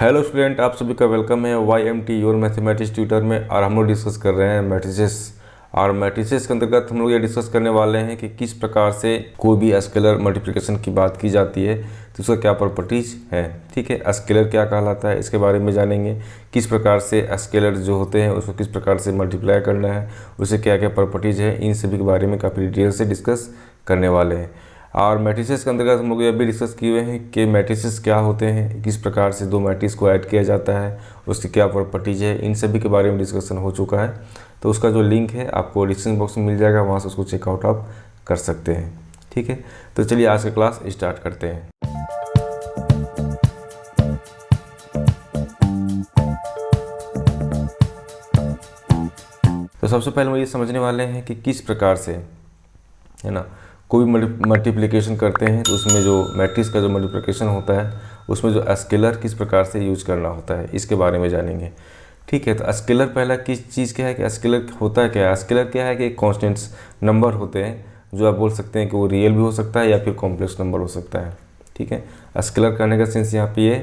Hello student, आप सभी का वेलकम है YMT योर मैथमेटिक्स ट्यूटर में। और हम लोग डिस्कस कर रहे हैं मैट्रिसेस। और मैट्रिसेस के अंतर्गत हम लोग ये डिस्कस करने वाले हैं कि किस प्रकार से कोई भी स्केलर मल्टीप्लिकेशन की बात की जाती है तो उसका क्या प्रॉपर्टीज है। ठीक है, स्केलर क्या कहलाता है इसके बारे में जानेंगे। किस प्रकार से स्केलर जो होते हैं उसको किस प्रकार से मल्टीप्लाई करना है, उससे क्या क्या प्रॉपर्टीज है, इन सभी के बारे में काफ़ी डिटेल से डिस्कस करने वाले हैं। और मैट्रिसेस के अंतर्गत हम लोग ये भी डिस्कस किए हुए हैं कि मैट्रिसेस क्या होते हैं, किस प्रकार से दो मैट्रिक्स को ऐड किया जाता है, उसकी क्या प्रॉपर्टीज है, इन सभी के बारे में डिस्कशन हो चुका है। तो उसका जो लिंक है आपको डिस्क्रिप्शन बॉक्स में मिल जाएगा, वहाँ से उसको चेकआउट आप कर सकते हैं। ठीक है, तो चलिए आज का क्लास स्टार्ट करते हैं। तो सबसे पहले हम ये समझने वाले हैं कि किस प्रकार से है ना कोई मल्टीप्लिकेशन करते हैं तो उसमें जो मैट्रिक्स का जो मल्टीप्लिकेशन होता है उसमें जो स्केलर किस प्रकार से यूज करना होता है इसके बारे में जानेंगे। ठीक है, तो स्केलर पहला किस चीज़ क्या है कि स्केलर होता है क्या है। स्केलर क्या है कि कॉन्स्टेंट्स नंबर होते हैं जो आप बोल सकते हैं कि वो रियल भी हो सकता है या फिर कॉम्प्लेक्स नंबर हो सकता है। ठीक है, स्केलर करने का सेंस यहाँ पे ये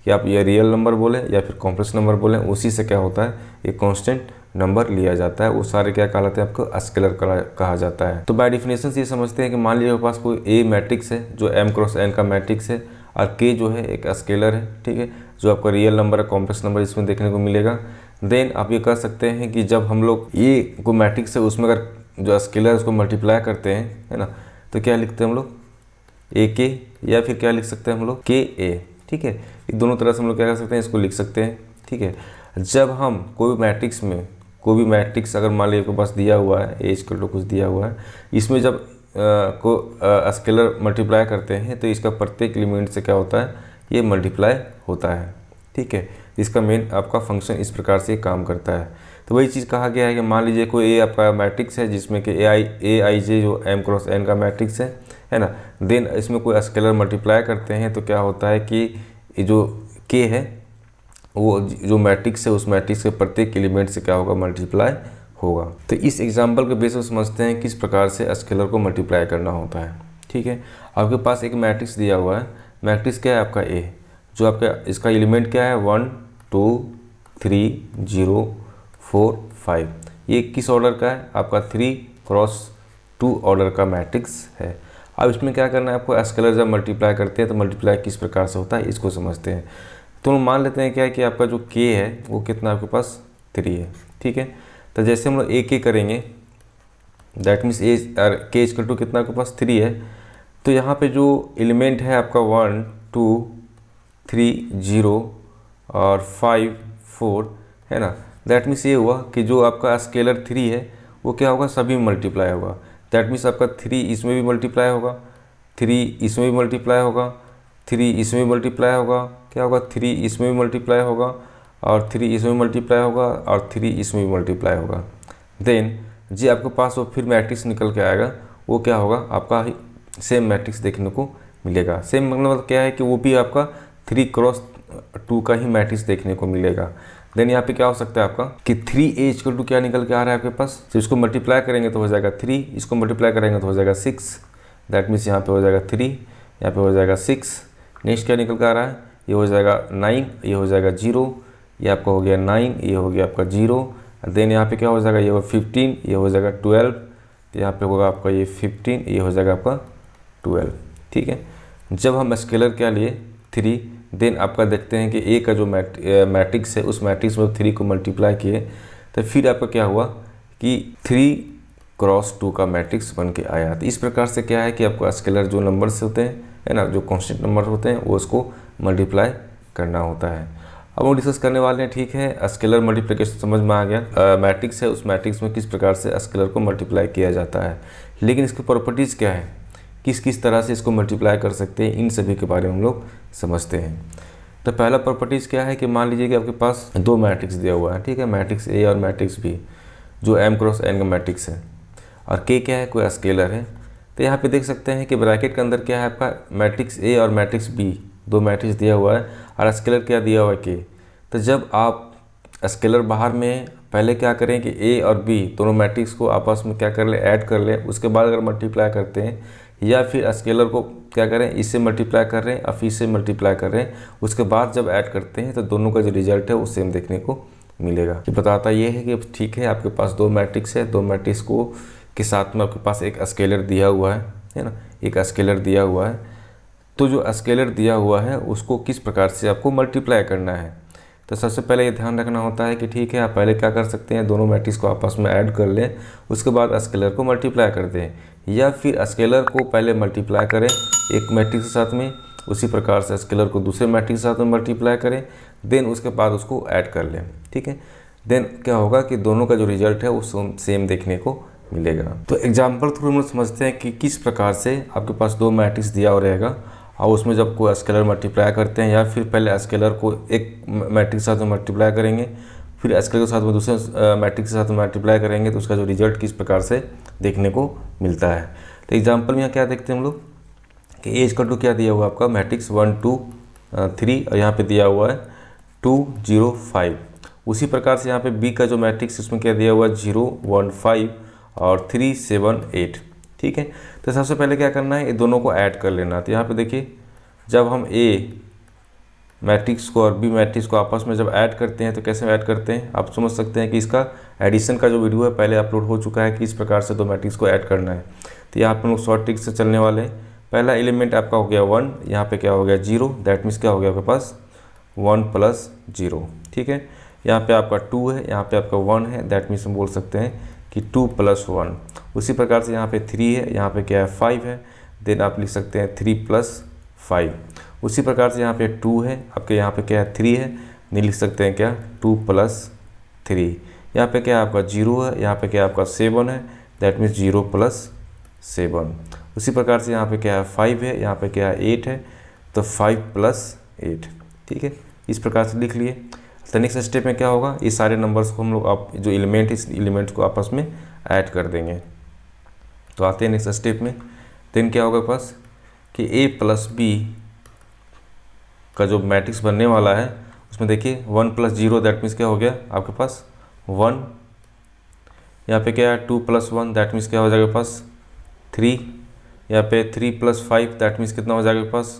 कि आप ये रियल नंबर बोलें या फिर कॉम्प्लेक्स नंबर बोलें, उसी से क्या होता है एक कांस्टेंट नंबर लिया जाता है, वो सारे क्या कहलाते हैं आपको स्केलर कहा जाता है। तो बाय डेफिनेशन ये समझते हैं कि मान लीजिए आपके पास कोई ए मैट्रिक्स है जो m क्रॉस n का मैट्रिक्स है और k जो है एक स्केलर है। ठीक है, जो आपका रियल नंबर है, कॉम्प्लेक्स नंबर इसमें देखने को मिलेगा। देन आप ये कह सकते हैं कि जब हम लोग ये को मैट्रिक्स है उसमें अगर जो स्केलर है उसको मल्टीप्लाई करते हैं है ना, तो क्या लिखते हैं हम लोग ए के, या फिर क्या लिख सकते हैं हम लोग के ए। ठीक है, ये दोनों तरह से हम लोग क्या कर सकते हैं, इसको लिख सकते हैं। ठीक है, जब हम कोई भी मैट्रिक्स अगर मान लीजिए आपके पास दिया हुआ है ए इक्वल टू कुछ दिया हुआ है, इसमें जब स्केलर मल्टीप्लाई करते हैं तो इसका प्रत्येक एलिमेंट से क्या होता है ये मल्टीप्लाई होता है। ठीक है, इसका मेन आपका फंक्शन इस प्रकार से काम करता है। तो वही चीज़ कहा गया है कि मान लीजिए कोई ए आपका मैट्रिक्स है जिसमें कि ए आई जे जो m क्रॉस n का मैट्रिक्स है ना। देन इसमें कोई स्केलर मल्टीप्लाई करते हैं तो क्या होता है कि ये जो k है वो जो मैट्रिक्स है उस मैट्रिक्स के प्रत्येक एलिमेंट से क्या होगा मल्टीप्लाई होगा। तो इस एग्जांपल के बेस पर समझते हैं किस प्रकार से स्केलर को मल्टीप्लाई करना होता है। ठीक है, आपके पास एक मैट्रिक्स दिया हुआ है, मैट्रिक्स क्या है आपका ए, जो आपका इसका एलिमेंट क्या है 1 2 3 0 4 5। ये किस ऑर्डर का है आपका 3 क्रॉस 2 ऑर्डर का मैट्रिक्स है। अब इसमें क्या करना है आपको, स्केलर जब मल्टीप्लाई करते हैं तो मल्टीप्लाई किस प्रकार से होता है इसको समझते हैं। तो मान लेते हैं क्या है कि आपका जो k है वो कितना आपके पास 3 है। ठीक है, तो जैसे हम लोग ए के करेंगे दैट मीन्स ए के इक्वल टू कितना आपके पास 3 है। तो यहाँ पे जो एलिमेंट है आपका 1 2 3 0 और 5 4 है ना, दैट मीन्स ये हुआ कि जो आपका स्केलर 3 है वो क्या होगा सभी में मल्टीप्लाई होगा। दैट मीन्स आपका 3 इसमें भी मल्टीप्लाई होगा, 3 इसमें भी मल्टीप्लाई होगा, 3 इसमें भी मल्टीप्लाई होगा, क्या होगा 3 इसमें भी मल्टीप्लाई होगा और 3 इसमें भी मल्टीप्लाई होगा और 3 इसमें भी मल्टीप्लाई होगा। देन जी आपके पास वो फिर मैट्रिक्स निकल के आएगा, वो क्या होगा आपका सेम मैट्रिक्स देखने को मिलेगा। सेम मतलब क्या है कि वो भी आपका 3 क्रॉस 2 का ही मैट्रिक्स देखने को मिलेगा। देन यहाँ पे क्या हो सकता है आपका कि 3a इक्वल टू क्या निकल के आ रहा है आपके पास, तो इसको मल्टीप्लाई करेंगे तो हो जाएगा 3, इसको मल्टीप्लाई करेंगे तो हो जाएगा 6। दैट मीन्स यहाँ पे हो जाएगा 3, यहाँ पे हो जाएगा 6। नेक्स्ट क्या निकल के आ रहा है, ये हो जाएगा 9, ये हो जाएगा 0, ये आपका हो गया 9, ये हो गया आपका 0। देन यहाँ पे क्या हो जाएगा, ये होगा 15, ये हो जाएगा 12, तो यहाँ पे होगा आपका ये 15, ये हो जाएगा आपका 12। ठीक है, जब हम स्केलर क्या लिए 3, देन आपका देखते हैं कि ए का जो मैट्रिक्स है उस मैट्रिक्स में 3 को मल्टीप्लाई किए तो फिर आपका क्या हुआ कि 3 क्रॉस 2 का मैट्रिक्स बन के आया। तो इस प्रकार से क्या है कि आपको स्केलर जो नंबर्स होते हैं है ना, जो कांस्टेंट नंबर होते हैं वो उसको मल्टीप्लाई करना होता है। अब हम डिस्कस करने वाले हैं। ठीक है, स्केलर मल्टीप्लिकेशन समझ में आ गया, मैट्रिक्स है उस मैट्रिक्स में किस प्रकार से स्केलर को मल्टीप्लाई किया जाता है, लेकिन इसकी प्रॉपर्टीज़ क्या है, किस किस तरह से इसको मल्टीप्लाई कर सकते हैं, इन सभी के बारे में हम लोग समझते हैं। तो पहला प्रॉपर्टीज़ क्या है कि मान लीजिए कि आपके पास दो मैट्रिक्स दिया हुआ है। ठीक है, मैट्रिक्स ए और मैट्रिक्स बी जो m क्रॉस n का मैट्रिक्स है और k क्या है कोई स्केलर है। तो यहाँ पे देख सकते हैं कि ब्रैकेट के अंदर क्या है आपका मैट्रिक्स ए और मैट्रिक्स बी, दो मैट्रिक्स दिया हुआ है और स्केलर क्या दिया हुआ है k। तो जब आप स्केलर बाहर में पहले क्या करें कि ए और बी दोनों मैट्रिक्स को आपस में क्या कर ले ऐड कर ले, उसके बाद अगर मल्टीप्लाई करते हैं या फिर स्केलर को क्या करें, इससे मल्टीप्लाई कर रहे हैं और फिर इससे मल्टीप्लाई कर रहे हैं, उसके बाद जब ऐड करते हैं तो दोनों का जो रिजल्ट है वो सेम देखने को मिलेगा। ये बताता ये है कि ठीक है आपके पास दो मैट्रिक्स है, दो मैट्रिक्स को के साथ में आपके पास एक स्केलर दिया हुआ है ना, एक स्केलर दिया हुआ है। तो जो स्केलर दिया हुआ है उसको किस प्रकार से आपको मल्टीप्लाई करना है। तो सबसे पहले ये ध्यान रखना होता है कि ठीक है आप पहले क्या कर सकते हैं, दोनों मैट्रिक्स को आपस में ऐड कर लें, उसके बाद स्केलर को मल्टीप्लाई कर दें, या फिर स्केलर को पहले मल्टीप्लाई करें एक मैट्रिक्स के साथ में, उसी प्रकार से स्केलर को दूसरे मैट्रिक्स के साथ में मल्टीप्लाई करें, देन उसके बाद उसको ऐड कर लें। ठीक है, देन क्या होगा कि दोनों का जो रिजल्ट है वो सेम देखने को मिलेगा। तो एग्जाम्पल थ्रू हम लोग समझते हैं कि किस प्रकार से आपके पास दो मैट्रिक्स दिया हो रहेगा और उसमें जब कोई स्केलर मल्टीप्लाई करते हैं, या फिर पहले स्केलर को एक मैट्रिक्स के साथ में मल्टीप्लाई करेंगे, फिर स्केलर के साथ में दूसरे मैट्रिक्स के साथ में मल्टीप्लाई करेंगे, तो उसका जो रिजल्ट किस प्रकार से देखने को मिलता है। तो एग्जाम्पल में यहाँ क्या देखते हैं हम लोग कि ए इक्वल टू क्या दिया हुआ आपका मैट्रिक्स 1 2 3 और यहाँ पे दिया हुआ है 2 0 5। उसी प्रकार से यहाँ पे बी का जो मैट्रिक्स उसमें क्या दिया हुआ है 0 1 5 और 3 7 8। ठीक है, तो सबसे पहले क्या करना है, ये दोनों को ऐड कर लेना। तो यहाँ पे देखिए जब हम ए मैट्रिक्स को और बी मैट्रिक्स को आपस में जब ऐड करते हैं तो कैसे ऐड करते हैं आप समझ सकते हैं कि इसका एडिशन का जो वीडियो है पहले अपलोड हो चुका है कि इस प्रकार से दो मैट्रिक्स को ऐड करना है। तो यहाँ पर हम लोग शॉर्ट ट्रिक से चलने वाले हैं। पहला एलिमेंट आपका हो गया 1, यहाँ पे क्या हो गया 0, दैट मीन्स क्या हो गया आपके पास 1 प्लस 0। ठीक है, यहाँ पे आपका 2 है, यहाँ पे आपका 1 है, दैट मीन्स हम बोल सकते हैं कि 2 प्लस 1। उसी प्रकार से यहाँ पे 3 है, यहाँ पे क्या है 5 है, देन आप लिख सकते हैं 3 प्लस 5। उसी प्रकार से यहाँ पे 2 है, आपके यहाँ पे क्या है 3 है, नहीं लिख सकते हैं क्या 2 प्लस 3। यहाँ पे क्या है आपका 0 है, यहाँ पे क्या है आपका 7 है, दैट मीन्स 0 प्लस 7। उसी प्रकार से यहाँ पे क्या है 5 है, यहाँ पे क्या है 8 है, तो 5 प्लस 8। ठीक है, इस प्रकार से लिख लिए। तो नेक्स्ट स्टेप में क्या होगा, ये सारे नंबर्स को हम लोग आप जो एलिमेंट इस एलिमेंट्स को आपस में ऐड कर देंगे। तो आते हैं नेक्स्ट स्टेप में। देन क्या होगा पास कि ए प्लस बी का जो मैट्रिक्स बनने वाला है उसमें देखिए 1 प्लस 0 दैट मीन्स क्या हो गया आपके पास 1, यहाँ पे क्या है 2 प्लस 1 दैट मीन्स क्या हो जाएगा पास 3, यहाँ पे 3 प्लस 5 दैट मीन्स कितना हो जाएगा पास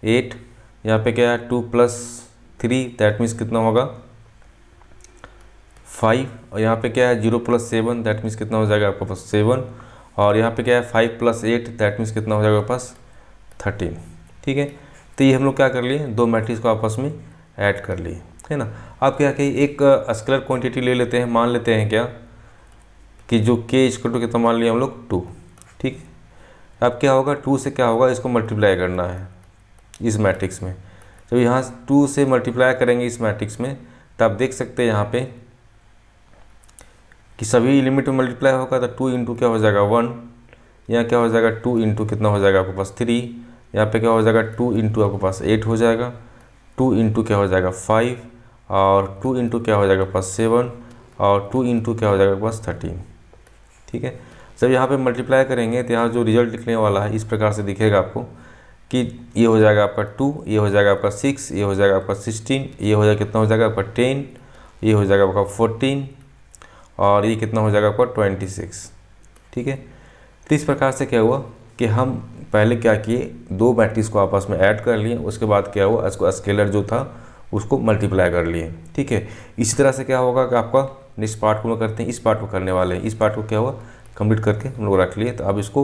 8, यहाँ पे क्या है 2 प्लस 3 दैट मीन्स कितना होगा 5, और यहाँ पे क्या है 0 प्लस 7 दैट मीन्स कितना हो जाएगा आपके पास 7, और यहाँ पे क्या है 5 प्लस 8 दैट मीन्स कितना हो जाएगा आपके पास 13। ठीक है, तो ये हम लोग क्या कर लिए, दो मैट्रिक्स को आपस में ऐड कर लिए, है ना। अब क्या कही एक स्केलर क्वांटिटी ले लेते हैं, मान लेते हैं क्या कि जो k इक्वल टू कितना मान लिया हम लोग 2। ठीक, अब क्या होगा 2 से क्या होगा, इसको मल्टीप्लाई करना है इस मैट्रिक्स में। जब यहाँ 2 से मल्टीप्लाई करेंगे इस मैट्रिक्स में तो आप देख सकते हैं यहाँ पे कि सभी एलिमेंट में मल्टीप्लाई होगा, तो 2 इंटू क्या हो जाएगा 1, यहाँ क्या हो जाएगा 2 इंटू कितना हो जाएगा आपके पास 3, यहाँ पे क्या हो जाएगा 2 इंटू आपके पास 8 हो जाएगा, 2 इंटू क्या हो जाएगा 5, और 2 इंटू क्या हो जाएगा पास 7, और 2 इंटू क्या हो जाएगा पास 13। ठीक है, जब यहाँ पे मल्टीप्लाई करेंगे तो यहाँ जो रिजल्ट लिखने वाला है इस प्रकार से दिखेगा आपको कि ये हो जाएगा आपका 2, ये हो जाएगा आपका 6, ये हो जाएगा आपका 16, ये हो जाएगा कितना हो जाएगा आपका 10, ये हो जाएगा आपका 14, और ये कितना हो जाएगा आपका 26। ठीक है, तो इस प्रकार से क्या हुआ कि हम पहले क्या किए, दो मैट्रिक्स को आपस में ऐड कर लिए, उसके बाद क्या हुआ इसको स्केलर जो था उसको मल्टीप्लाई कर लिए। ठीक है, इसी तरह से क्या होगा कि आपका नेक्स्ट पार्ट को हम करते हैं, इस पार्ट को करने वाले हैं। इस पार्ट को क्या हुआ कंप्लीट करके हम लोग रख लिए, तो अब इसको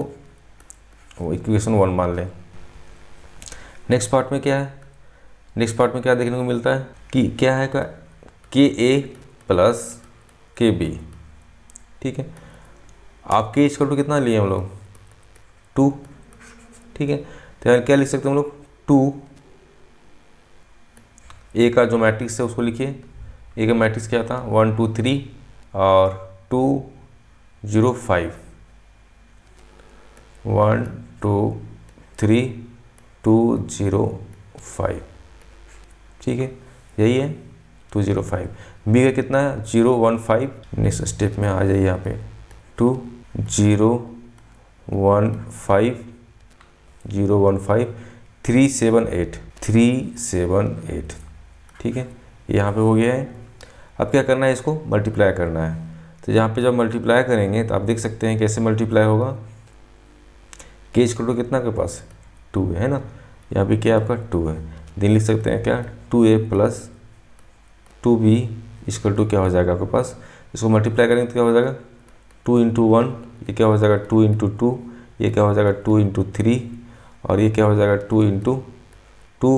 इक्वेशन 1 मान लें। नेक्स्ट पार्ट में क्या है, नेक्स्ट पार्ट में क्या देखने को मिलता है कि क्या है का के ए प्लस के बी। ठीक है, आप के इक्वल टू कितना लिए हम लोग 2। ठीक है, तो यार क्या लिख सकते हैं हम लोग 2, ए का जो मैट्रिक्स है उसको लिखिए, ए का मैट्रिक्स क्या था 1 2 3 और 2 0 5, 1 2 3 2 0 5। ठीक है, यही है 2 0 5। बी का कितना है 0 1 5। नेक्स्ट स्टेप में आ जाइए यहाँ पे 2 0 1 5 0 1 5 3 7 8 3 7 8। ठीक है, यहाँ पे हो गया है। अब क्या करना है, इसको मल्टीप्लाई करना है। तो यहाँ पे जब मल्टीप्लाई करेंगे तो आप देख सकते हैं कैसे मल्टीप्लाई होगा। के इक्वल टू कितना के पास 2 है ना, यहाँ पे क्या आपका 2 है, देन लिख सकते हैं क्या 2a plus 2b equal to क्या हो जाएगा आपके पास, इसको मल्टीप्लाई करेंगे तो क्या हो जाएगा 2 इंटू 1, ये क्या हो जाएगा 2 इंटू 2, ये क्या हो जाएगा 2 इंटू 3, और ये क्या हो जाएगा 2 इंटू 2,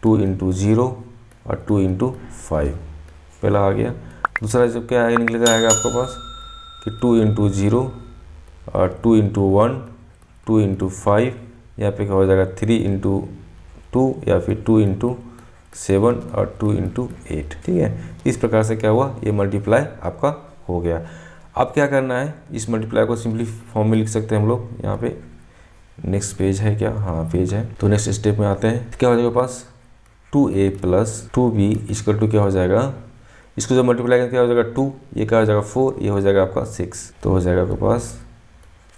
2 इंटू 0 और 2 इंटू 5 पहला आ गया। दूसरा जब क्या आएगा निकलेगा आएगा आपके पास कि 2 इंटू 0 और 2 इंटू 1, 2 इंटू 5, यहाँ पे क्या हो जाएगा 3 इंटू 2 या फिर 2 इंटू 7 और 2 इंटू 8। ठीक है, इस प्रकार से क्या हुआ, ये मल्टीप्लाई आपका हो गया। अब क्या करना है, इस मल्टीप्लाई को सिंपली फॉर्म में लिख सकते हैं हम लोग। यहाँ पे नेक्स्ट पेज है क्या, हाँ पेज है, तो नेक्स्ट स्टेप में आते हैं। क्या हो जाएगा पास 2a plus 2b equal to क्या हो जाएगा, इसको जब मल्टीप्लाई करें क्या हो जाएगा 2, ये क्या हो जाएगा 4, ये हो जाएगा आपका 6, तो हो जाएगा आपके पास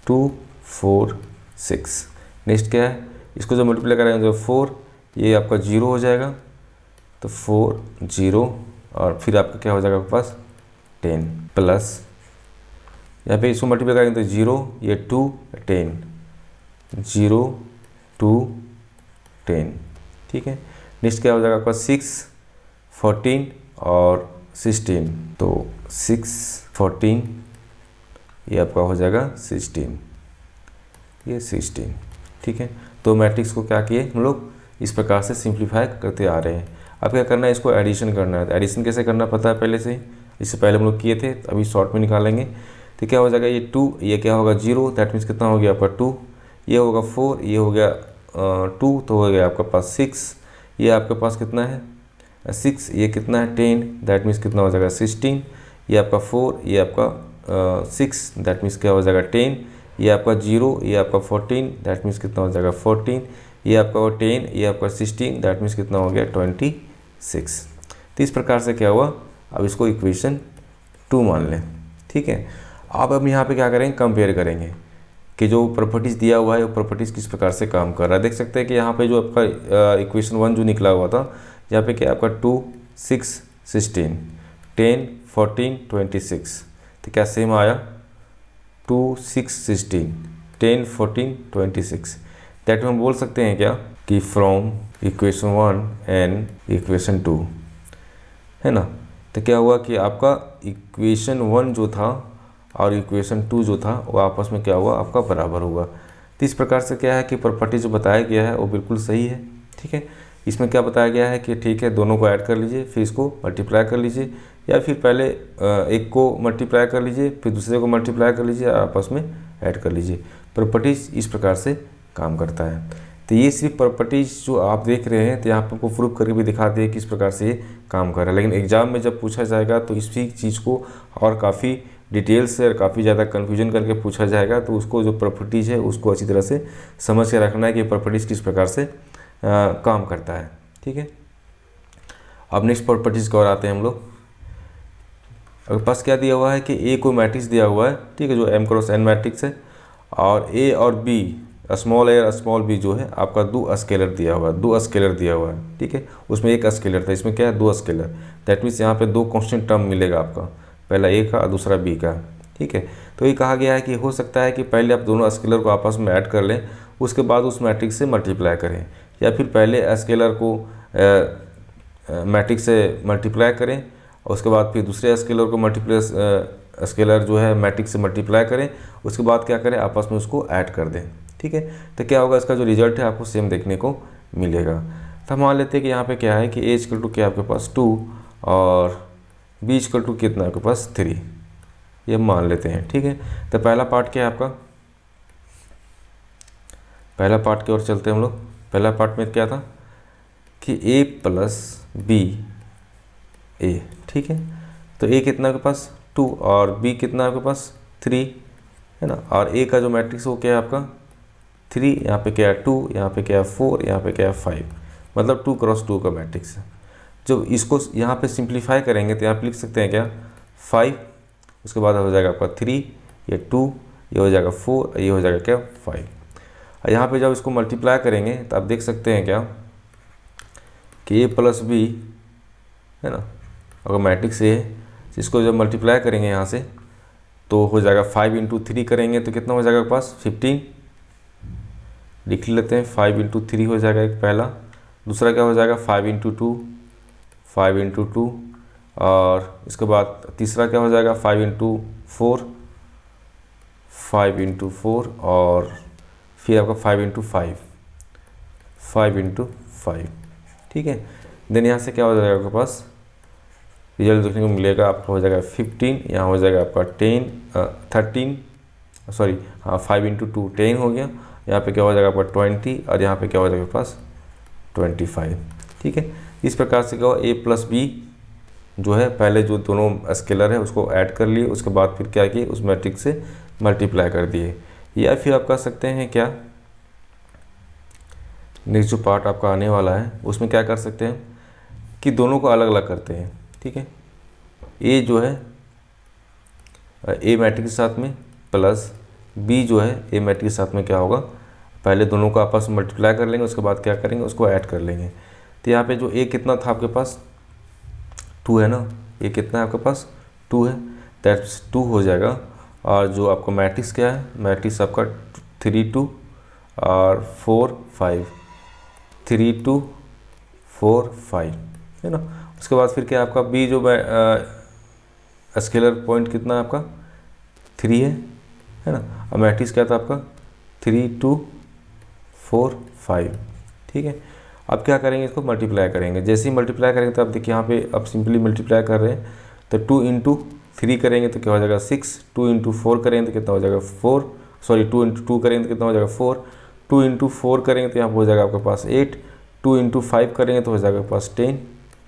2 4 6। नेक्स्ट क्या है, इसको जब मल्टीप्लाई करेंगे तो 4, ये आपका 0 हो जाएगा, तो 4 0 और फिर आपका क्या हो जाएगा आपके पास 10 प्लस, यहाँ पे इसको मल्टीप्लाई करेंगे तो 0, ये 2 10 0 2 10। ठीक है, नेक्स्ट क्या हो जाएगा आपका 6 14 और 16, तो 6 14 ये आपका हो जाएगा 16, ये 16। ठीक है, तो मैट्रिक्स को क्या किए हम लोग इस प्रकार से सिंप्लीफाई करते आ रहे हैं। अब क्या करना है, इसको एडिशन करना है। एडिशन कैसे करना पता है पहले से ही, इससे पहले हम लोग किए थे, अभी शॉर्ट में निकालेंगे। तो क्या हो जाएगा, ये 2, ये क्या होगा 0, दैट मीन्स कितना हो गया आपका 2, ये होगा 4, ये हो गया 2, तो हो गया आपका पास 6, ये आपके पास कितना है 6, ये कितना है 10, दैट मीन्स कितना हो जाएगा 16, ये आपका 4, ये आपका 6, दैट मीन्स क्या हो जाएगा 10, ये आपका 0, ये आपका 14, दैट मीन्स कितना हो जाएगा 14, ये आपका 10, ये आपका 16, दैट मीन्स कितना हो गया 26। तो इस प्रकार से क्या हुआ, अब इसको इक्वेशन 2 मान लें। ठीक है, अब हम यहाँ पे क्या करेंगे, कंपेयर करेंगे कि जो प्रॉपर्टीज़ दिया हुआ है वो प्रॉपर्टीज़ किस प्रकार से काम कर रहा है। देख सकते हैं कि यहाँ पे जो आपका इक्वेशन 1 जो निकला हुआ था, यहाँ पे क्या आपका 2 6 16 10 14 26, तो क्या सेम आया 2 6 16 10 14 26। दैट में हम बोल सकते हैं क्या कि फ्रॉम इक्वेशन 1 एंड इक्वेशन 2, है ना। तो क्या हुआ कि आपका इक्वेशन 1 जो था और इक्वेशन 2 जो था वो आपस में क्या हुआ, आपका बराबर हुआ। तो इस प्रकार से क्या है कि प्रॉपर्टी जो बताया गया है वो बिल्कुल सही है। ठीक है, इसमें क्या बताया गया है कि ठीक है दोनों को ऐड कर लीजिए, फिर इसको मल्टीप्लाई कर लीजिए, या फिर पहले एक को मल्टीप्लाई कर लीजिए फिर दूसरे को मल्टीप्लाई कर लीजिए, आपस में ऐड कर लीजिए। प्रॉपर्टीज़ इस प्रकार से काम करता है। तो ये सिर्फ प्रॉपर्टीज़ जो आप देख रहे हैं, तो यहाँ पर आपको प्रूव करके भी दिखा दिए किस प्रकार से ये काम कर रहा है। लेकिन एग्जाम में जब पूछा जाएगा तो इसी चीज़ को और काफ़ी डिटेल से और काफ़ी ज़्यादा कन्फ्यूजन करके पूछा जाएगा, तो उसको जो प्रॉपर्टीज़ है उसको अच्छी तरह से समझ के रखना है कि प्रॉपर्टीज़ किस प्रकार से काम करता है। ठीक है, अब नेक्स्ट प्रॉपर्टीज़ को और आते हैं हम लोग। अगर पास क्या दिया हुआ है कि ए को मैट्रिक्स दिया हुआ है, ठीक है, जो m क्रॉस n मैट्रिक्स है, और ए और बी स्मॉल ए और स्मॉल बी जो है आपका 2 स्केलर दिया हुआ है, 2 स्केलर दिया हुआ है। ठीक है, उसमें एक स्केलर था, इसमें क्या है 2 स्केलर, दैट मीन्स यहाँ पे 2 कांस्टेंट टर्म मिलेगा आपका, पहला ए का और दूसरा बी का। ठीक है, तो ये कहा गया है कि हो सकता है कि पहले आप दोनों स्केलर को आपस में ऐड कर लें, उसके बाद उस मैट्रिक्स से मल्टीप्लाई करें, या फिर पहले स्केलर को मैट्रिक्स से मल्टीप्लाई करें और उसके बाद फिर दूसरे स्केलर को स्केलर जो है मैट्रिक्स से मल्टीप्लाई करें, उसके बाद क्या करें आपस में उसको ऐड कर दें। ठीक है, तो क्या होगा, इसका जो रिजल्ट है आपको सेम देखने को मिलेगा। तो हम मान लेते हैं कि यहाँ पे क्या है कि ए इक्वल टू क्या आपके पास 2 और बी इक्वल टू कितना आपके पास 3, ये मान लेते हैं। ठीक है, तो पहला पार्ट क्या है आपका, पहला पार्ट की ओर चलते हैं हम लोग। पहला पार्ट में क्या था कि a प्लस बी ए, ठीक है, तो a कितना आपके पास 2 और b कितना आपके पास 3, है ना, और a का जो मैट्रिक्स वो क्या है आपका 3, यहाँ पे क्या है 2, यहाँ पे क्या है 4, यहाँ पे क्या है 5, मतलब 2 क्रॉस 2 का मैट्रिक्स है। जब इसको यहाँ पे सिंप्लीफाई करेंगे तो यहाँ पे लिख सकते हैं क्या 5, उसके बाद हो जाएगा आपका 3, ये 2, ये हो जाएगा 4, ये हो जाएगा क्या 5। और यहाँ पे जब इसको मल्टीप्लाई करेंगे तो आप देख सकते हैं क्या कि a प्लस बी, है ना, अगर मैट्रिक्स ए है, इसको जब मल्टीप्लाई करेंगे यहाँ से तो हो जाएगा 5 × 3 करेंगे तो कितना हो जाएगा आपके पास 15, लिख लेते हैं। 5 इंटू 3 हो जाएगा एक पहला। दूसरा क्या हो जाएगा 5 इंटू 2, 5 इंटू 2, और इसके बाद तीसरा क्या हो जाएगा 5 इंटू 4, 5 इंटू 4, और फिर आपका 5 इंटू 5, 5 इंटू 5। ठीक है, देन यहाँ से क्या हो जाएगा आपके पास रिजल्ट देखने को मिलेगा, आपका हो जाएगा 15, यहाँ हो जाएगा आपका 13 सॉरी हाँ 5 इंटू 2 10 हो गया, यहाँ पे क्या हो जाएगा आपका 20, और यहाँ पे क्या हो जाएगा आपके पास 25। ठीक है, इस प्रकार से क्या हो a प्लस बी जो है पहले जो दोनों स्केलर है उसको ऐड कर लिए, उसके बाद फिर क्या किए उस मैट्रिक्स से मल्टीप्लाई कर दिए। या फिर आप कर सकते हैं क्या, नेक्स्ट जो पार्ट आपका आने वाला है उसमें क्या कर सकते हैं कि दोनों को अलग अलग करते हैं। ठीक है, ए जो है ए मैट्रिक्स के साथ में प्लस बी जो है ए मैट्रिक्स के साथ में क्या होगा, पहले दोनों को आपस में मल्टीप्लाई कर लेंगे, उसके बाद क्या करेंगे उसको ऐड कर लेंगे। तो यहाँ पे जो ए कितना था आपके पास 2 है ना, ए कितना है आपके पास 2 है, दैट्स 2 हो जाएगा। और जो आपका मैट्रिक्स क्या है, मैट्रिक्स आपका 3 2 और 4 5, 3 2 4 5 है ना। उसके बाद फिर क्या आपका बी जो स्केलर पॉइंट कितना है आपका 3 है ना, और मैट्रिक्स क्या था आपका 3 2 4 5। ठीक है, अब क्या करेंगे इसको मल्टीप्लाई करेंगे। जैसे ही मल्टीप्लाई करेंगे तो आप देखिए यहाँ पे अब सिंपली मल्टीप्लाई कर रहे हैं, तो 2 इंटू 3 करेंगे तो क्या हो जाएगा 6, 2 इंटू 4 करेंगे तो कितना हो जाएगा 4, सॉरी 2 इंटू 2 करेंगे तो कितना हो जाएगा 4, 2 इंटू 4 करेंगे तो यहाँ हो जाएगा आपके पास 8, 2 इंटू 5 करेंगे तो हो जाएगा आपके पास 10।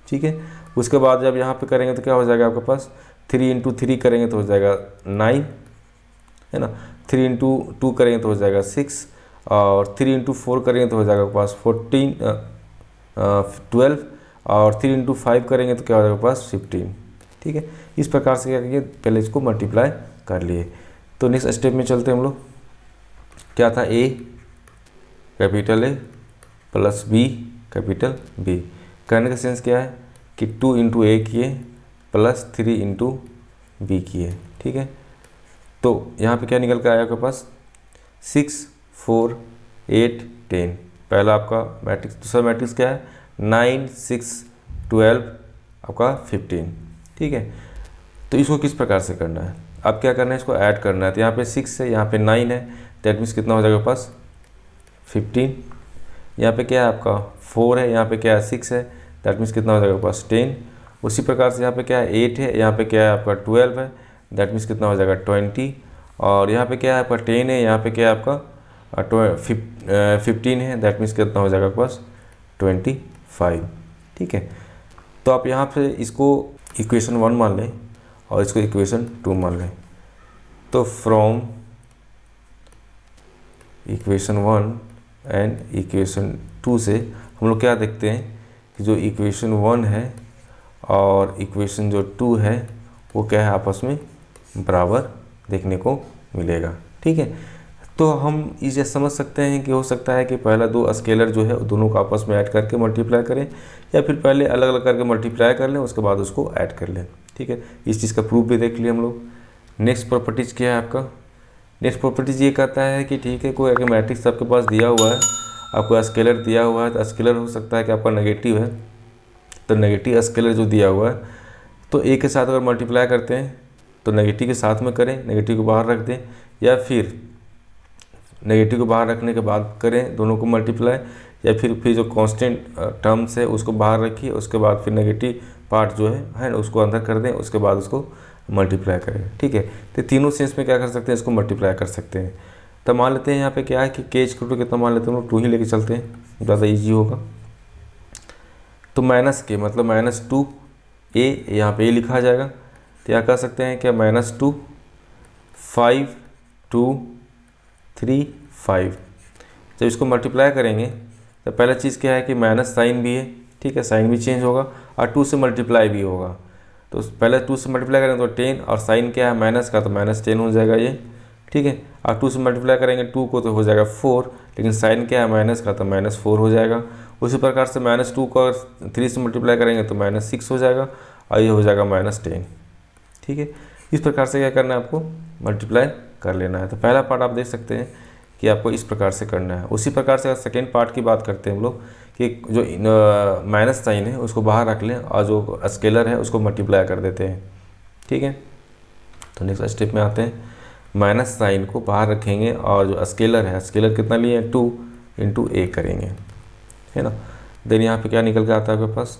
ठीक है, उसके बाद जब यहाँ पे करेंगे तो क्या हो जाएगा आपके पास 3 इंटू 3 करेंगे तो हो जाएगा 9 है ना, 3 इंटू 2 करेंगे तो हो जाएगा 6, और 3 इंटू 4 करेंगे तो हो जाएगा आपके पास 12, और 3 इंटू 5 करेंगे तो क्या हो जाएगा आपके पास 15। ठीक है, इस प्रकार से क्या करिए पहले इसको मल्टीप्लाई कर लिए। तो नेक्स्ट स्टेप में चलते हैं हम लोग। क्या था A capital A plus B capital B, कहने का सेंस क्या है कि 2 इंटू ए किए प्लस 3 इंटू बी किए। ठीक है, तो यहाँ पे क्या निकल कर आया आपके पास 6 4 8 10, पहला आपका मैट्रिक्स। दूसरा मैट्रिक्स क्या है 9 6 12 आपका 15। ठीक है, तो इसको किस प्रकार से करना है, अब क्या करना है इसको ऐड करना है। तो यहाँ पे 6 है, यहाँ पे 9 है, दैट मीन्स कितना हो जाएगा पास 15। यहाँ पे क्या है आपका 4 है, यहाँ पे क्या है 6 है, दैट मीन्स कितना हो जाएगा पास 10। उसी प्रकार से यहाँ पे क्या है 8 है, यहाँ पे क्या है आपका 12 है, दैट मीन्स कितना हो जाएगा 20। और यहाँ पे क्या है आपका 10 है, यहाँ पे क्या है आपका 15 है, दैट मीन्स कितना हो जाएगा आपके पास 25। ठीक है, तो आप यहाँ पे इसको इक्वेशन 1 मान लें और इसको इक्वेशन 2 मान लें। तो फ्रॉम इक्वेशन 1 एंड इक्वेशन 2 से हम लोग क्या देखते हैं कि जो इक्वेशन 1 है और इक्वेशन जो 2 है वो क्या है आपस में बराबर देखने को मिलेगा। ठीक है, तो हम इसे समझ सकते हैं कि हो सकता है कि पहला दो स्केलर जो है दोनों को आपस में ऐड करके मल्टीप्लाई करें, या फिर पहले अलग अलग करके मल्टीप्लाई कर लें उसके बाद उसको ऐड कर लें। ठीक है, इस चीज़ का प्रूफ भी देख लिया हम लोग। नेक्स्ट प्रॉपर्टीज़ क्या है आपका, नेक्स्ट प्रॉपर्टीज़ ये कहता है कि ठीक है कोई अगर मैट्रिक्स आपके पास दिया हुआ है, आपको स्केलर दिया हुआ है, तो स्केलर हो सकता है कि आपका नेगेटिव है, तो नेगेटिव स्केलर जो दिया हुआ है तो ए के साथ अगर मल्टीप्लाई करते हैं तो नेगेटिव के साथ में करें, नेगेटिव को बाहर रख दें, या फिर नेगेटिव को बाहर रखने के बाद करें दोनों को मल्टीप्लाई, या फिर जो कांस्टेंट टर्म्स है उसको बाहर रखिए, उसके बाद फिर नेगेटिव पार्ट जो है ना उसको अंदर कर दें, उसके बाद उसको मल्टीप्लाई करें। ठीक है, तो तीनों सेंस में क्या कर सकते हैं इसको मल्टीप्लाई कर सकते हैं। तो मान लेते हैं यहाँ पे क्या है कि के इक्वल टू कितना मान लेते हैं हम लोग 2 ही लेके चलते हैं, ज़्यादा ईजी होगा। तो माइनस के मतलब -2 ए, यहाँ पे ए लिखा जाएगा, तो यहाँ कह सकते हैं क्या -2 5 2 3 5। जब इसको मल्टीप्लाई करेंगे तो पहला चीज़ क्या है कि माइनस साइन भी है, ठीक है, साइन भी चेंज होगा और 2 से मल्टीप्लाई भी होगा। तो पहले 2 से मल्टीप्लाई करेंगे तो 10, और साइन क्या है माइनस का तो -10 हो जाएगा ये। ठीक है, और 2 से मल्टीप्लाई करेंगे 2 को तो हो जाएगा 4, लेकिन साइन क्या है माइनस का तो -4 हो जाएगा। उसी प्रकार से -2 को 3 से मल्टीप्लाई करेंगे तो -6 हो जाएगा, और ये हो जाएगा -10। ठीक है, इस प्रकार से क्या करना है आपको मल्टीप्लाई कर लेना है। तो पहला पार्ट आप देख सकते हैं कि आपको इस प्रकार से करना है। उसी प्रकार से सेकेंड पार्ट की बात करते हैं हम लोग कि जो माइनस साइन है उसको बाहर रख लें और जो स्केलर है उसको मल्टीप्लाई कर देते हैं। ठीक है, तो नेक्स्ट स्टेप में आते हैं। माइनस साइन को बाहर रखेंगे और जो स्केलर है, स्केलर कितना लिए 2 इंटू ए करेंगे, है ना। देन यहाँ पे क्या निकल के आता है आपके पास,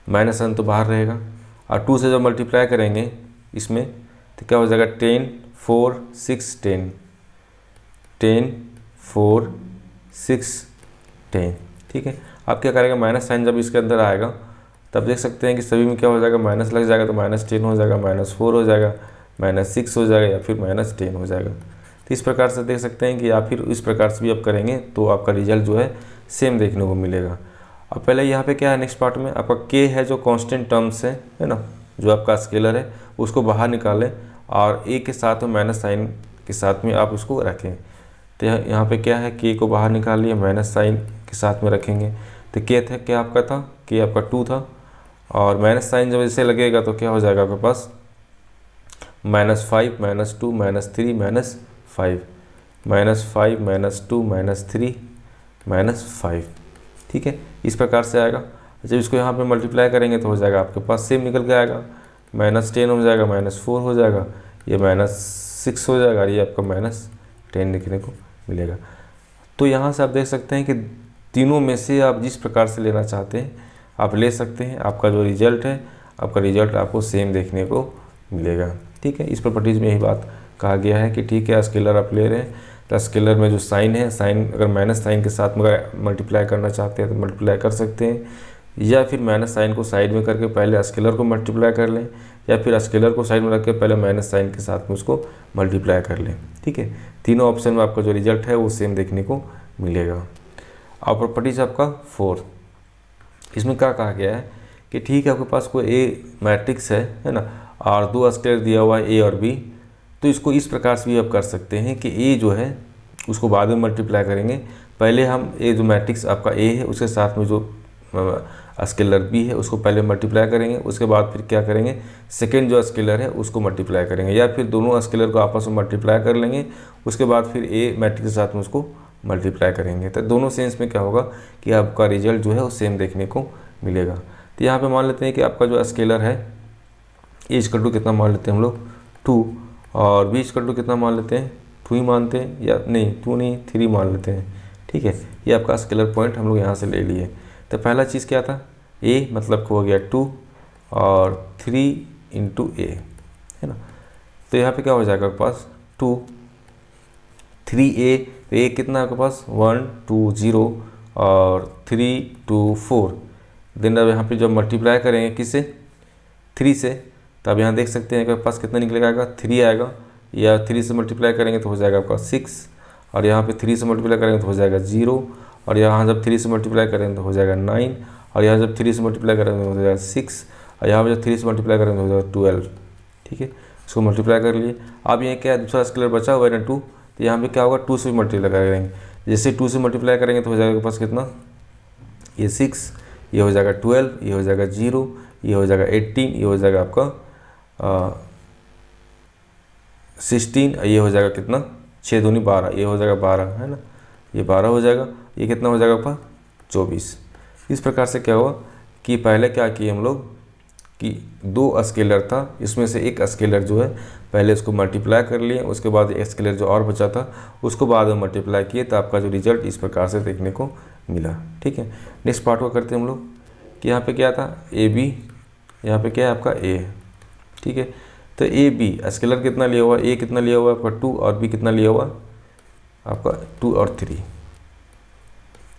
माइनस साइन तो बाहर रहेगा और 2 से जब मल्टीप्लाई करेंगे इसमें तो क्या हो जाएगा 10 4 6 10 10 4 6 10। ठीक है, अब क्या करेगा, माइनस साइन जब इसके अंदर आएगा तब देख सकते हैं कि सभी में क्या हो जाएगा, माइनस लग जाएगा, तो -10 हो जाएगा, -4 हो जाएगा, -6 हो जाएगा या फिर -10 हो जाएगा। तो इस प्रकार से देख सकते हैं कि या फिर इस प्रकार से भी आप करेंगे तो आपका रिजल्ट जो है सेम देखने को मिलेगा। अब पहले यहाँ पे क्या है, नेक्स्ट पार्ट में आपका के है जो कांस्टेंट टर्म्स है ना, जो आपका स्केलर है उसको बाहर निकालें और ए के साथ में माइनस साइन के साथ में आप उसको रखें। तो यहाँ पे क्या है, के को बाहर निकाल लिया, माइनस साइन के साथ में रखेंगे। तो के था क्या आपका था, के आपका 2 था और माइनस साइन जब ऐसे लगेगा तो क्या हो जाएगा आपके पास -5 -2 -3 -5 -5 -2 -3 -5। ठीक है, इस प्रकार से आएगा। जब इसको यहाँ पे मल्टीप्लाई करेंगे तो हो जाएगा आपके पास सेम निकल के आएगा, -10 हो जाएगा, -4 हो जाएगा, ये -6 हो जाएगा और ये आपका -10 देखने को मिलेगा। तो यहाँ से आप देख सकते हैं कि तीनों में से आप जिस प्रकार से लेना चाहते हैं आप ले सकते हैं। आपका जो रिजल्ट है, आपका रिजल्ट आपको सेम देखने को मिलेगा। ठीक है, इस प्रॉपर्टीज़ में यही बात कहा गया है कि ठीक है, स्केलर आप ले रहे हैं तो स्केलर में जो साइन है, साइन अगर माइनस साइन के साथ में अगर मल्टीप्लाई करना चाहते हैं तो मल्टीप्लाई कर सकते हैं, या फिर माइनस साइन को साइड में करके पहले स्केलर को मल्टीप्लाई कर लें, या फिर स्केलर को साइड में रख के पहले माइनस साइन के साथ में उसको मल्टीप्लाई कर लें। ठीक है, तीनों ऑप्शन में आपका जो रिजल्ट है वो सेम देखने को मिलेगा। और प्रॉपर्टीज आपका 4, इसमें क्या कहा गया है कि ठीक है, आपके पास कोई ए मैट्रिक्स है ना, और 2 स्केलर दिया हुआ है ए और बी, तो इसको इस प्रकार से भी आप कर सकते हैं कि ए जो है उसको बाद में मल्टीप्लाई करेंगे। पहले हम ए जो मैट्रिक्स आपका ए है उसके साथ में जो स्केलर बी है उसको पहले मल्टीप्लाई करेंगे, उसके बाद फिर क्या करेंगे, सेकेंड जो स्केलर है उसको मल्टीप्लाई करेंगे, या फिर दोनों स्केलर को आपस में मल्टीप्लाई कर लेंगे, उसके बाद फिर ए मैट्रिक्स के साथ में उसको मल्टीप्लाई करेंगे। तो दोनों सेंस में क्या होगा कि आपका रिजल्ट जो है वो सेम देखने को मिलेगा। तो यहाँ पे मान लेते हैं कि आपका जो स्केलर है ए इक्वल टू कितना मान लेते हैं हम लोग 2, और बी इक्वल टू कितना मान लेते हैं 2 ही मानते हैं, या नहीं 2 नहीं 3 मान लेते हैं। ठीक है, ये आपका स्केलर पॉइंट हम लोग यहाँ से ले लिए। तो पहला चीज़ क्या था, ए मतलब हो गया 2 और 3 इंटू ए, है ना। तो यहाँ पे क्या हो जाएगा आपके पास 2 3a, तो ए कितना है आपके पास 1 2 0 और 3 2 4। देन अब यहाँ पे जब मल्टीप्लाई करेंगे किससे 3 से, तो अब यहाँ देख सकते हैं कि आपके पास कितना निकलेगा, 3 आएगा, या 3 से मल्टीप्लाई करेंगे तो हो जाएगा आपका 6, और यहाँ पे 3 से मल्टीप्लाई करेंगे तो हो जाएगा 0, और यहाँ जब 3 से मल्टीप्लाई करेंगे तो हो जाएगा 9, और यहाँ जब 3 से मल्टीप्लाई करेंगे तो हो जाएगा 6, और यहाँ पर जब 3 से मल्टीप्लाई करेंगे तो हो जाएगा 12। ठीक है, इसको मल्टीप्लाई कर लिए। अब ये क्या दूसरा स्केलर बचा हुआ है ना 2, तो यहाँ पे क्या होगा 2 से भी मल्टीप्लाई करेंगे। जैसे 2 से मल्टीप्लाई करेंगे तो हो जाएगा आपके पास कितना, ये 6, ये हो जाएगा 12, ये हो जाएगा 0, ये हो जाएगा 18, ये हो जाएगा आपका 16, ये हो जाएगा कितना 6 दूनी 12, ये हो जाएगा 12, है ना, ये 12 हो जाएगा, ये कितना हो जाएगा आपका 24। इस प्रकार से क्या हुआ कि पहले क्या किए हम लोग कि 2 स्केलर था, इसमें से एक स्केलर जो है पहले उसको मल्टीप्लाई कर लिए, उसके बाद एक स्केलर जो और बचा था उसको बाद में मल्टीप्लाई किए, तो आपका जो रिजल्ट इस प्रकार से देखने को मिला। ठीक है, नेक्स्ट पार्ट को करते हैं हम लोग कि यहाँ पे क्या था ए बी, यहाँ पे क्या है आपका ए है। ठीक है, तो ए बी स्केलर कितना लिया हुआ, ए कितना लिया हुआ आपका 2 और बी कितना लिया हुआ आपका 2 और 3।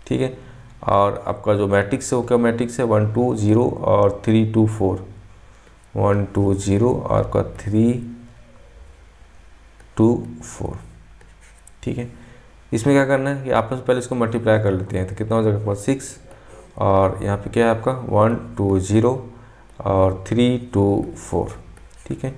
ठीक है, और आपका जो मैट्रिक्स है वो क्या मैट्रिक्स है 1 2 0 और 3 2 4, 1 2 0 और आपका 3 2 4। ठीक है, इसमें क्या करना है कि आपस में पहले इसको मल्टीप्लाई कर लेते हैं, तो कितना हो जाएगा आपका 6, और यहाँ पे क्या है आपका 1 2 0 और 3 2 4। ठीक है,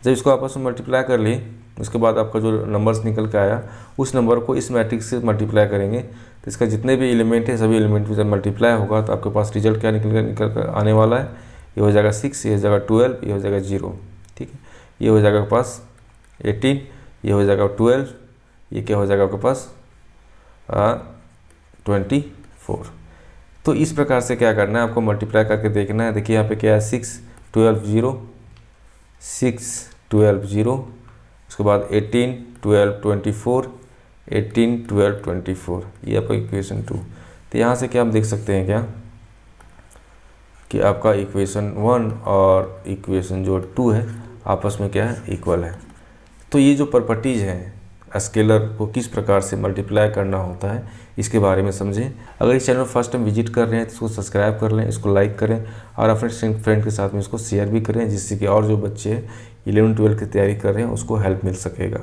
जब इसको आपस में मल्टीप्लाई कर लिए उसके बाद आपका जो नंबर्स निकल के आया उस नंबर को इस मैट्रिक्स से मल्टीप्लाई करेंगे, तो इसका जितने भी एलिमेंट है सभी एलिमेंट में जब मल्टीप्लाई होगा तो आपके पास रिजल्ट क्या निकल कर आने वाला है, ये हो जाएगा 6, ये हो जाएगा 12, ये हो जाएगा 0। ठीक है, ये हो जाएगा आपके पास 18, ये हो जाएगा 12, ये क्या हो जाएगा आपके पास 24। तो इस प्रकार से क्या करना है आपको, मल्टीप्लाई करके देखना है। देखिए यहाँ पे क्या है 6 12 0, 6 12 0, उसके बाद 18 12 24, 18 12 24, ये आपका इक्वेशन 2। तो यहाँ से क्या हम देख सकते हैं क्या कि आपका इक्वेशन 1 और इक्वेशन जो 2 है आपस में क्या है, इक्वल है। तो ये जो प्रॉपर्टीज़ हैं स्केलर को किस प्रकार से मल्टीप्लाई करना होता है इसके बारे में समझें। अगर इस चैनल फर्स्ट टाइम विजिट कर रहे हैं तो इसको सब्सक्राइब कर लें, इसको लाइक करें और अपने फ्रेंड के साथ में इसको शेयर भी करें, जिससे कि और जो बच्चे 11 12 की तैयारी कर रहे हैं उसको हेल्प मिल सकेगा।